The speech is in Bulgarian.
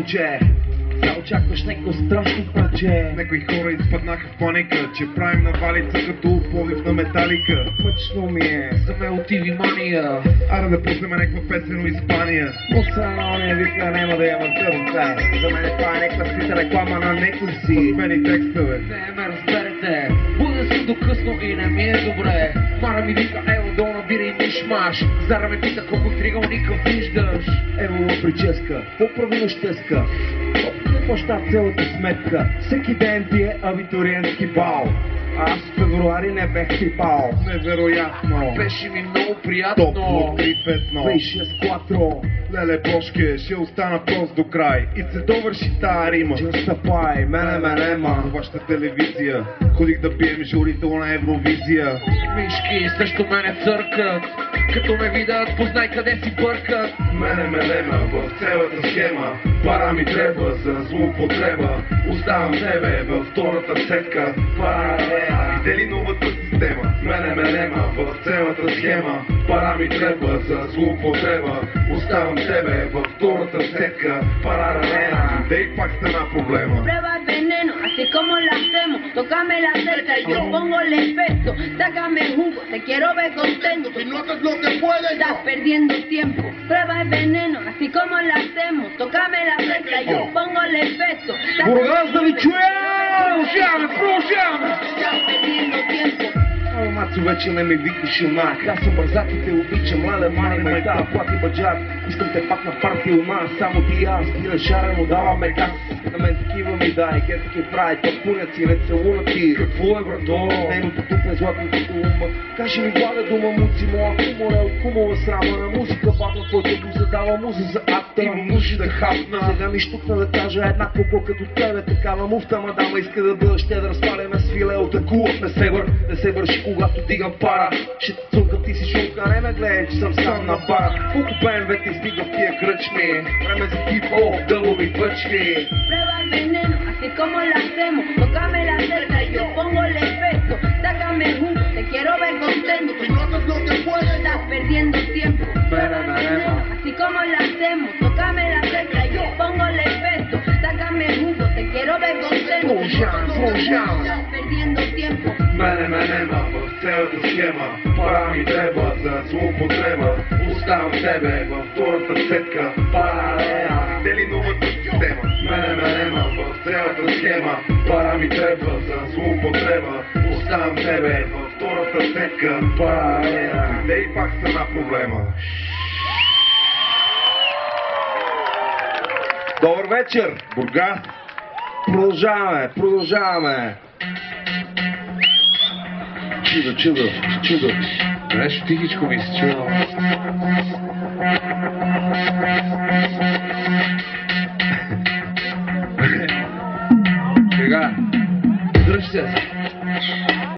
момче. Да очакваш някакво страшно парче. Некои хора изпаднаха в паника, че правим навалица като Пловдив на Металика. Мъчно ми е, за мелотиви мания. Аре да пуснем някаква песен от Испания. Муса на ония вика, няма да има търта. За мен това е някаква скрита реклама на некой си. Смени текстове. Не ме разберете, буден съм до късно и не ми е добре. Мара ми вика, ево долу набира и миш-маш. Зара ме пита колко триъгълника виждаш. Ево прическа, по-прави нощеска. Какво ща цялата сметка? Всеки ден ти е абитуриентски бал. Аз в февруари не бех трипал. Невероятно. Беше ми много приятно. Топло 3-5-0. 6-4. Леле Бошке, ще остана прост до край. И се довърши тая рима. Стъпай, мене, ма. На вашата телевизия ходих да бием журито на Евровизия. Мишки срещу мене църкат. Като ме видят, познай къде си бъркат. Мене ме лема в цялата схема. Пара ми трябва за злоупотреба. Оставам тебе във втората сетка. Пара, видели новата система? Мене ме лема в цялата схема. Пара ми трябва за злоупотреба. Оставам тебе във втората сетка. Пара, дей пак стана проблема. Prueba el veneno, así como lo hacemos. Tócame la cerca y yo pongo el efecto. Sácame el jugo, te quiero ver contento. Si no haces lo que puedes, Estás perdiendo tiempo. Prueba el veneno, así como lo hacemos. Tócame la cerca y yo pongo el efecto. Бургас да ви чуя! Продължаваме! Estás perdiendo tiempo. Мацо вече не ми викаш юнак. Аз съм бързак и те обичам, младе мани майта, плати баджак. Искам те пак на парти у нас, само ти и аз. Ти решарено даваме газ. На мен такива ми дай, ке таки прави, тъпуняци, не целуна ти. Какво е брато? Нейното тук е златно като ума. Кажи ми блага дума муци, моя хумор е от хумова срама на музика. Батна, който го задава муза за акта. имам нужда да хапна. Сега ми штукна да кажа еднакво като тебе. Такава муфта мадама иска да бъда щедър. Сваляме с филе от акула не се върши когато дигам пара. Ще цункам ти си шунка, не ме гледай, че съм сам на бара. Колко БМВ ти стига в тия кръчми. Време за хип-хоп, дълбови пъчки. Prueba el veneno, así como lo hacemos. Tócame la cerca y yo pongo el efecto. Sácame el jugo, te quiero ver contento. Si no haces lo que puedes, Estás perdiendo tiempo. Prueba el veneno, así como lo hacemos. Tócame la cerca y yo pongo el efecto. Sácame el jugo, te quiero ver contento. Estás perdiendo tiempo. мене ме нема в цялата схема. Пара ми трябва за злоупотреба. Оставам тебе във втората сетка. Пара, дели новата система? Мене ме нема в цялата схема. Пара ми трябва за злоупотреба. Оставам тебе във втората сетка. Пара, дей пак стана проблема. Добър вечер! Бургас. Продължаваме. Чудо. Нещо тихичко ми се чува.